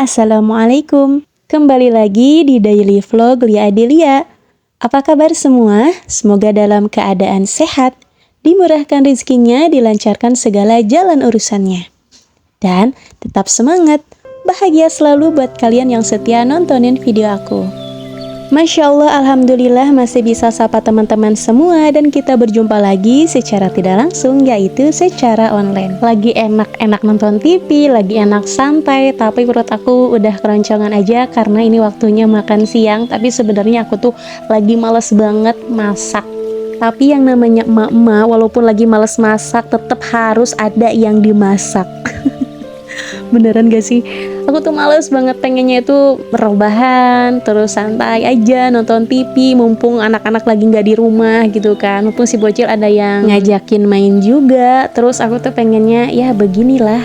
Assalamualaikum. Kembali lagi di Daily Vlog Lia Adelia. Apa kabar semua? Semoga dalam keadaan sehat, dimurahkan rezekinya, dilancarkan segala jalan urusannya. Dan tetap semangat, bahagia selalu buat kalian yang setia nontonin video aku. Masya Allah, Alhamdulillah masih bisa sapa teman-teman semua dan kita berjumpa lagi secara tidak langsung, yaitu secara online. Lagi enak-enak nonton TV, lagi enak santai, tapi perut aku udah keroncongan aja karena ini waktunya makan siang. Tapi sebenarnya aku tuh lagi males banget masak. Tapi yang namanya emak-emak, walaupun lagi males masak, tetap harus ada yang dimasak. Beneran gak sih? Aku tuh males banget, pengennya itu rebahan, terus santai aja nonton TV, mumpung anak-anak lagi gak di rumah gitu kan. Mumpung si bocil ada yang ngajakin main juga. Terus aku tuh pengennya ya beginilah.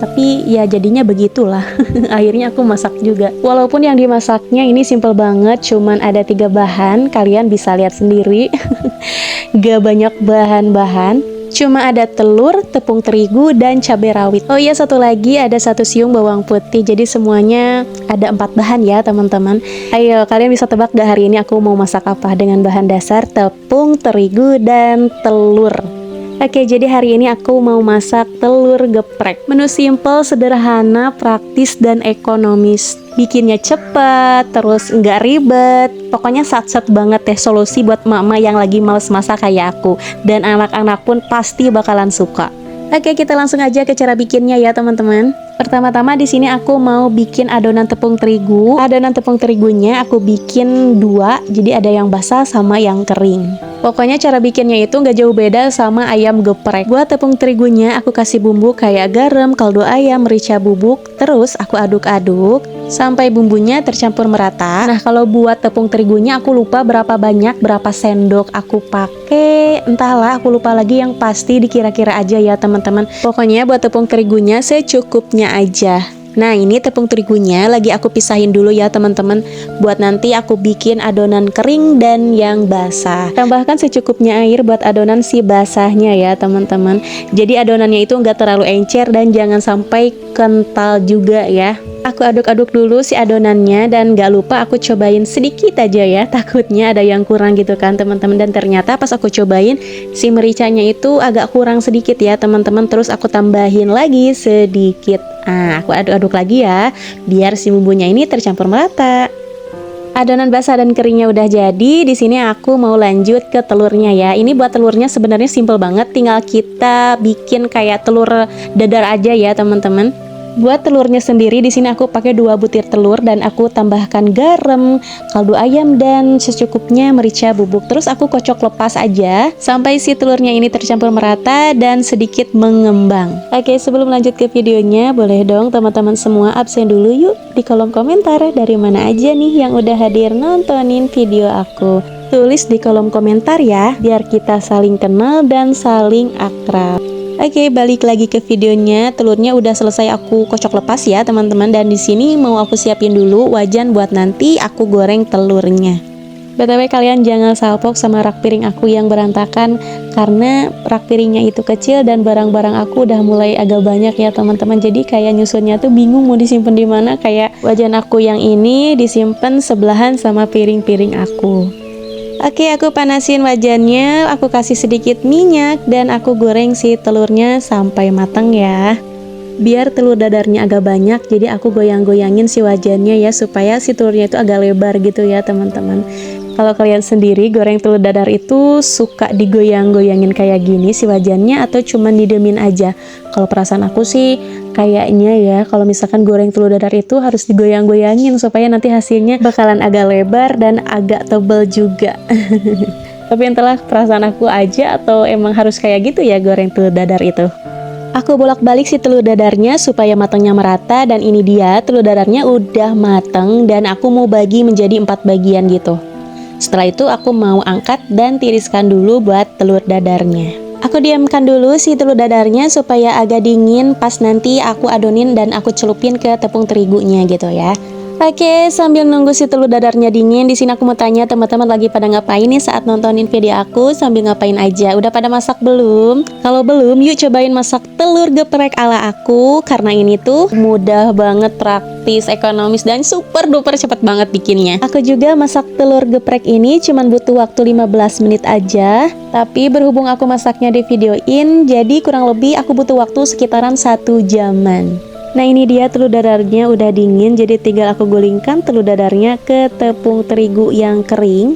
Tapi ya jadinya begitulah. Akhirnya aku masak juga. Walaupun yang dimasaknya ini simple banget, cuman ada 3 bahan. Kalian bisa lihat sendiri. Gak banyak bahan-bahan. Cuma ada telur, tepung terigu, dan cabai rawit. Oh iya, satu lagi ada 1 siung bawang putih. Jadi semuanya ada 4 bahan ya teman-teman. Ayo, kalian bisa tebak gak hari ini aku mau masak apa? Dengan bahan dasar tepung terigu dan telur. Oke, jadi hari ini aku mau masak telur geprek. Menu simple, sederhana, praktis, dan ekonomis. Bikinnya cepet, terus nggak ribet. Pokoknya sat-sat banget deh, solusi buat mama yang lagi males masak kayak aku. Dan anak-anak pun pasti bakalan suka. Oke, kita langsung aja ke cara bikinnya ya teman-teman. Pertama-tama di sini aku mau bikin adonan tepung terigu. Adonan tepung terigunya aku bikin 2, jadi ada yang basah sama yang kering. Pokoknya cara bikinnya itu nggak jauh beda sama ayam geprek. Buat tepung terigunya aku kasih bumbu kayak garam, kaldu ayam, merica bubuk. Terus aku aduk-aduk sampai bumbunya tercampur merata. Nah, kalau buat tepung terigunya aku lupa berapa banyak, berapa sendok aku pakai. Entahlah, aku lupa lagi, yang pasti dikira-kira aja ya teman-teman. Pokoknya buat tepung terigunya secukupnya aja. Nah, ini tepung terigunya lagi aku pisahin dulu ya teman-teman, buat nanti aku bikin adonan kering dan yang basah. Tambahkan secukupnya air buat adonan si basahnya ya teman-teman. Jadi adonannya itu nggak terlalu encer dan jangan sampai kental juga ya. Aku aduk-aduk dulu si adonannya dan gak lupa aku cobain sedikit aja ya, takutnya ada yang kurang gitu kan teman-teman. Dan ternyata pas aku cobain si mericanya itu agak kurang sedikit ya teman-teman. Terus aku tambahin lagi sedikit. Nah, aku aduk-aduk lagi ya biar si bumbunya ini tercampur merata. Adonan basah dan keringnya udah jadi. Di sini aku mau lanjut ke telurnya ya. Ini buat telurnya sebenarnya simple banget, tinggal kita bikin kayak telur dadar aja ya teman-teman. Buat telurnya sendiri di sini aku pakai 2 butir telur dan aku tambahkan garam, kaldu ayam, dan secukupnya merica bubuk. Terus aku kocok lepas aja sampai si telurnya ini tercampur merata dan sedikit mengembang. Oke, sebelum lanjut ke videonya, boleh dong teman-teman semua absen dulu yuk di kolom komentar dari mana aja nih yang udah hadir nontonin video aku. Tulis di kolom komentar ya, biar kita saling kenal dan saling akrab. Oke, balik lagi ke videonya. Telurnya udah selesai aku kocok lepas ya teman-teman. Dan di sini mau aku siapin dulu wajan buat nanti aku goreng telurnya. BTW kalian jangan salpok sama rak piring aku yang berantakan, karena rak piringnya itu kecil dan barang-barang aku udah mulai agak banyak ya teman-teman. Jadi kayak nyusunnya tuh bingung mau disimpan di mana. Kayak wajan aku yang ini disimpan sebelahan sama piring-piring aku. Oke, aku panasin wajannya, aku kasih sedikit minyak dan aku goreng si telurnya sampai matang ya. Biar telur dadarnya agak banyak, jadi aku goyang-goyangin si wajannya ya, supaya si telurnya itu agak lebar gitu ya teman-teman. Kalau kalian sendiri goreng telur dadar itu suka digoyang-goyangin kayak gini si wajannya atau cuman didemin aja? Kalau perasaan aku sih kayaknya ya, kalau misalkan goreng telur dadar itu harus digoyang-goyangin supaya nanti hasilnya bakalan agak lebar dan agak tebal juga. Tapi entahlah, perasaan aku aja atau emang harus kayak gitu ya goreng telur dadar itu. Aku bolak-balik si telur dadarnya supaya matangnya merata, dan ini dia telur dadarnya udah matang dan aku mau bagi menjadi 4 bagian gitu. Setelah itu aku mau angkat dan tiriskan dulu buat telur dadarnya. Aku diamkan dulu si telur dadarnya supaya agak dingin, pas nanti aku adonin dan aku celupin ke tepung terigunya gitu ya. Oke, sambil nunggu si telur dadarnya dingin, di sini aku mau tanya teman-teman lagi pada ngapain nih saat nontonin video aku, sambil ngapain aja? Udah pada masak belum? Kalau belum, yuk cobain masak telur geprek ala aku, karena ini tuh mudah banget, praktis, ekonomis, dan super duper cepet banget bikinnya. Aku juga masak telur geprek ini cuman butuh waktu 15 menit aja, tapi berhubung aku masaknya di videoin, jadi kurang lebih aku butuh waktu sekitaran 1 jaman. Nah, ini dia telur dadarnya udah dingin, jadi tinggal aku gulingkan telur dadarnya ke tepung terigu yang kering.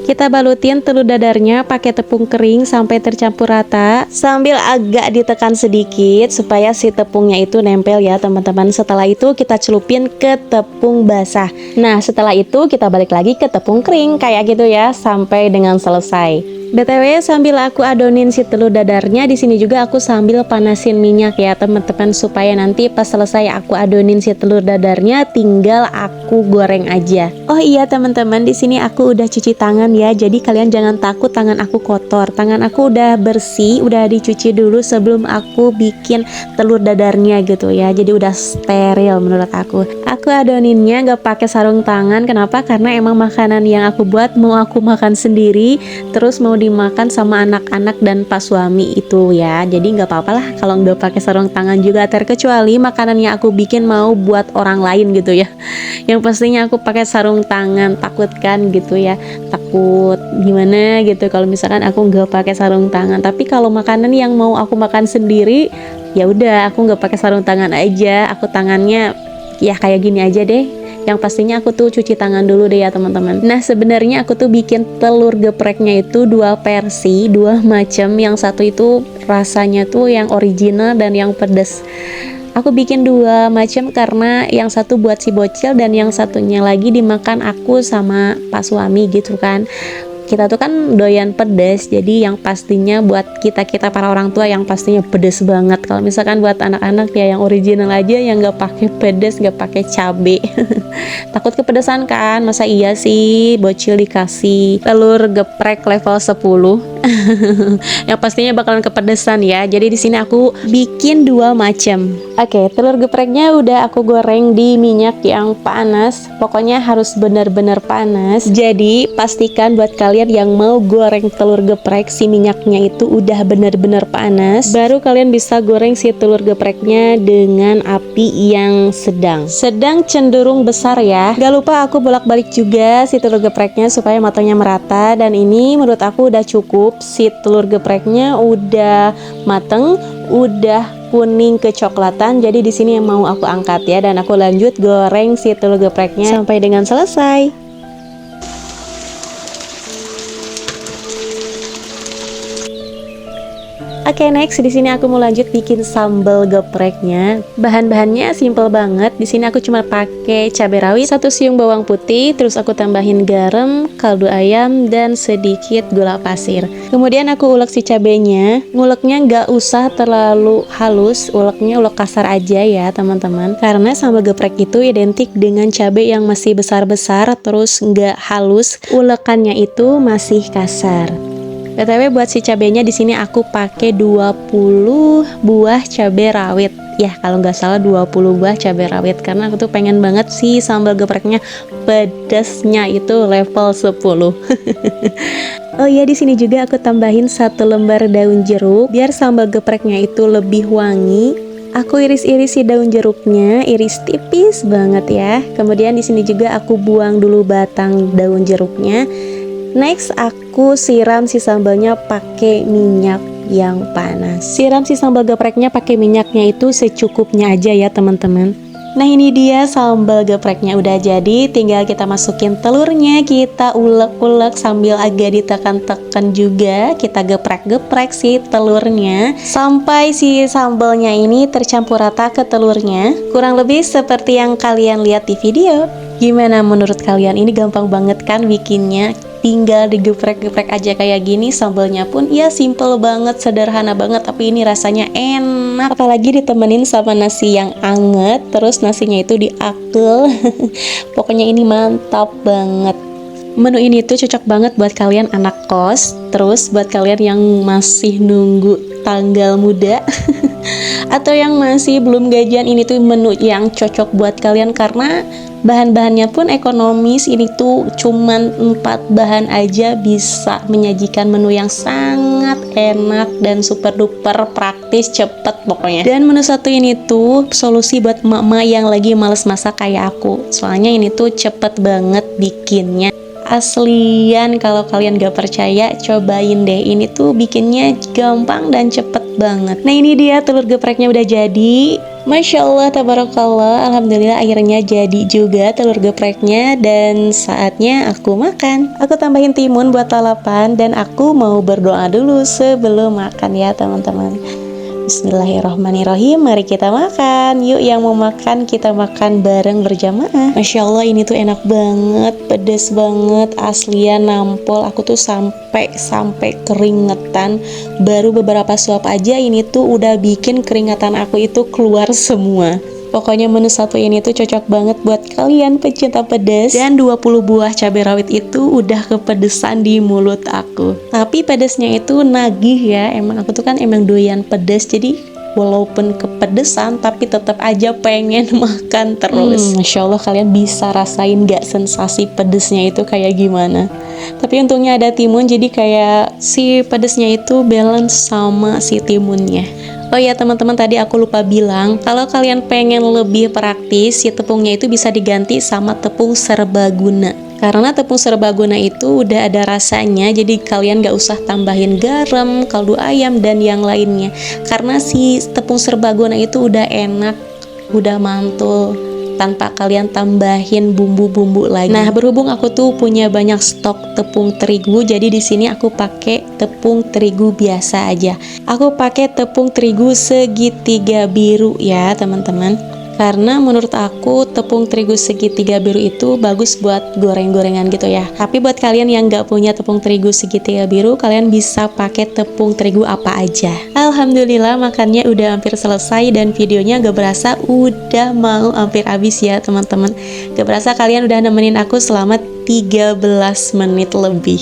Kita balutin telur dadarnya pakai tepung kering sampai tercampur rata, sambil agak ditekan sedikit supaya si tepungnya itu nempel ya teman-teman. Setelah itu kita celupin ke tepung basah. Nah, setelah itu kita balik lagi ke tepung kering kayak gitu ya sampai dengan selesai. BTW, sambil aku adonin si telur dadarnya, di sini juga aku sambil panasin minyak ya teman-teman, supaya nanti pas selesai aku adonin si telur dadarnya tinggal aku goreng aja. Oh iya teman-teman, di sini aku udah cuci tangan ya, jadi kalian jangan takut tangan aku kotor. Tangan aku udah bersih, udah dicuci dulu sebelum aku bikin telur dadarnya gitu ya. Jadi udah steril menurut aku. Aku adoninnya gak pakai sarung tangan. Kenapa? Karena emang makanan yang aku buat mau aku makan sendiri, terus mau dimakan sama anak-anak dan pak suami itu ya. Jadi nggak apa-apa lah kalau nggak pakai sarung tangan juga, terkecuali makanan yang aku bikin mau buat orang lain gitu ya. Yang pastinya aku pakai sarung tangan, takut kan gitu ya, takut gimana gitu kalau misalkan aku nggak pakai sarung tangan. Tapi kalau makanan yang mau aku makan sendiri, ya udah aku nggak pakai sarung tangan aja, aku tangannya ya kayak gini aja deh. Yang pastinya aku tuh cuci tangan dulu deh ya teman-teman. Nah, sebenarnya aku tuh bikin telur gepreknya itu dua versi, dua macam. Yang satu itu rasanya tuh yang original dan yang pedas. Aku bikin dua macam karena yang satu buat si bocil dan yang satunya lagi dimakan aku sama pak suami gitu kan. Kita tuh kan doyan pedas, jadi yang pastinya buat kita para orang tua yang pastinya pedas banget. Kalau misalkan buat anak-anak ya yang original aja, yang nggak pakai pedas, nggak pakai cabe. Takut kepedesan kan? Masa iya sih bocil dikasih telur geprek level 10? Yang pastinya bakalan kepedesan ya. Jadi di sini aku bikin dua macam. Oke, telur gepreknya udah aku goreng di minyak yang panas. Pokoknya harus benar-benar panas. Jadi pastikan buat kalian yang mau goreng telur geprek, si minyaknya itu udah benar-benar panas. Baru kalian bisa goreng si telur gepreknya dengan api yang sedang cenderung besar ya. Gak lupa aku bolak-balik juga si telur gepreknya supaya matangnya merata. Dan ini menurut aku udah cukup. Si telur gepreknya udah mateng, udah kuning kecoklatan. Jadi di sini yang mau aku angkat ya, dan aku lanjut goreng si telur gepreknya sampai dengan selesai. Oke, next di sini aku mau lanjut bikin sambal gepreknya. Bahan-bahannya simple banget. Di sini aku cuma pakai cabai rawit, 1 siung bawang putih, terus aku tambahin garam, kaldu ayam, dan sedikit gula pasir. Kemudian aku ulek si cabenya. Nguleknya nggak usah terlalu halus, uleknya ulek kasar aja ya teman-teman. Karena sambal geprek itu identik dengan cabai yang masih besar-besar, terus nggak halus, ulekannya itu masih kasar. BTW buat si cabenya di sini aku pakai 20 buah cabai rawit. Ya, kalau nggak salah 20 buah cabai rawit, karena aku tuh pengen banget sih sambal gepreknya pedasnya itu level 10. Oh iya, di sini juga aku tambahin 1 lembar daun jeruk biar sambal gepreknya itu lebih wangi. Aku iris-iris si daun jeruknya, iris tipis banget ya. Kemudian di sini juga aku buang dulu batang daun jeruknya. Next, aku siram si sambalnya pakai minyak yang panas. Siram si sambal gepreknya pakai minyaknya itu secukupnya aja ya teman-teman. Nah, ini dia sambal gepreknya udah jadi. Tinggal kita masukin telurnya, kita ulek-ulek sambil agak ditekan-tekan juga. Kita geprek-geprek si telurnya sampai si sambalnya ini tercampur rata ke telurnya. Kurang lebih seperti yang kalian lihat di video. Gimana menurut kalian? Ini gampang banget kan bikinnya? Tinggal digeprek-geprek aja kayak gini. Sambalnya pun ya simple banget, sederhana banget, tapi ini rasanya enak. Apalagi ditemenin sama nasi yang anget, terus nasinya itu diakel. Pokoknya ini mantap banget. Menu ini tuh cocok banget buat kalian anak kos, terus buat kalian yang masih nunggu tanggal muda. Atau yang masih belum gajian, ini tuh menu yang cocok buat kalian karena bahan-bahannya pun ekonomis. Ini tuh cuman 4 bahan aja bisa menyajikan menu yang sangat enak dan super duper praktis, cepet pokoknya. Dan menu satu ini tuh solusi buat emak-emak yang lagi males masak kayak aku. Soalnya ini tuh cepet banget bikinnya. Aslian, kalau kalian gak percaya, cobain deh. Ini tuh bikinnya gampang dan cepet banget. Nah, ini dia telur gepreknya udah jadi. Masya Allah, tabarakallah, alhamdulillah akhirnya jadi juga telur gepreknya. Dan saatnya aku makan. Aku tambahin timun buat lalapan dan aku mau berdoa dulu sebelum makan ya teman-teman. Bismillahirrahmanirrahim. Mari kita makan. Yuk yang mau makan, kita makan bareng berjamaah. Masya Allah, ini tuh enak banget, pedes banget, aslian nampol. Aku tuh sampai keringetan. Baru beberapa suap aja ini tuh udah bikin keringatan aku itu keluar semua. Pokoknya menu satu ini tuh cocok banget buat kalian pecinta pedas. Dan 20 buah cabai rawit itu udah kepedesan di mulut aku. Tapi pedesnya itu nagih ya. Emang aku tuh kan emang doyan pedas. Jadi walaupun kepedesan tapi tetap aja pengen makan terus. Masya Allah, kalian bisa rasain gak sensasi pedesnya itu kayak gimana. Tapi untungnya ada timun, jadi kayak si pedesnya itu balance sama si timunnya. Oh ya teman-teman, tadi aku lupa bilang, kalau kalian pengen lebih praktis, si tepungnya itu bisa diganti sama tepung serbaguna. Karena tepung serbaguna itu udah ada rasanya, jadi kalian gak usah tambahin garam, kaldu ayam, dan yang lainnya. Karena si tepung serbaguna itu udah enak, udah mantul, tanpa kalian tambahin bumbu-bumbu lagi. Nah, berhubung aku tuh punya banyak stok tepung terigu, jadi di sini aku pakai tepung terigu biasa aja. Aku pakai tepung terigu segitiga biru ya, teman-teman. Karena menurut aku tepung terigu segitiga biru itu bagus buat goreng-gorengan gitu ya. Tapi buat kalian yang nggak punya tepung terigu segitiga biru, kalian bisa pakai tepung terigu apa aja. Alhamdulillah makannya udah hampir selesai dan videonya gak berasa udah mau hampir habis ya teman-teman. Gak berasa kalian udah nemenin aku selama 13 menit lebih.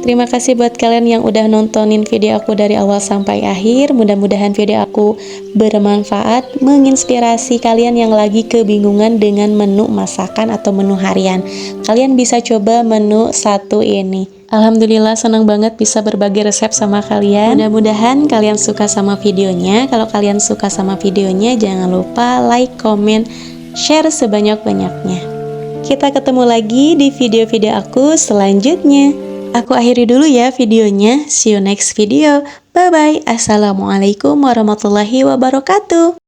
Terima kasih buat kalian yang udah nontonin video aku dari awal sampai akhir. Mudah-mudahan video aku bermanfaat, menginspirasi kalian yang lagi kebingungan dengan menu masakan atau menu harian. Kalian bisa coba menu satu ini. Alhamdulillah senang banget bisa berbagi resep sama kalian. Mudah-mudahan kalian suka sama videonya. Kalau kalian suka sama videonya, jangan lupa like, comment, share sebanyak-banyaknya. Kita ketemu lagi di video-video aku selanjutnya. Aku akhiri dulu ya videonya. See you next video. Bye-bye. Assalamualaikum warahmatullahi wabarakatuh.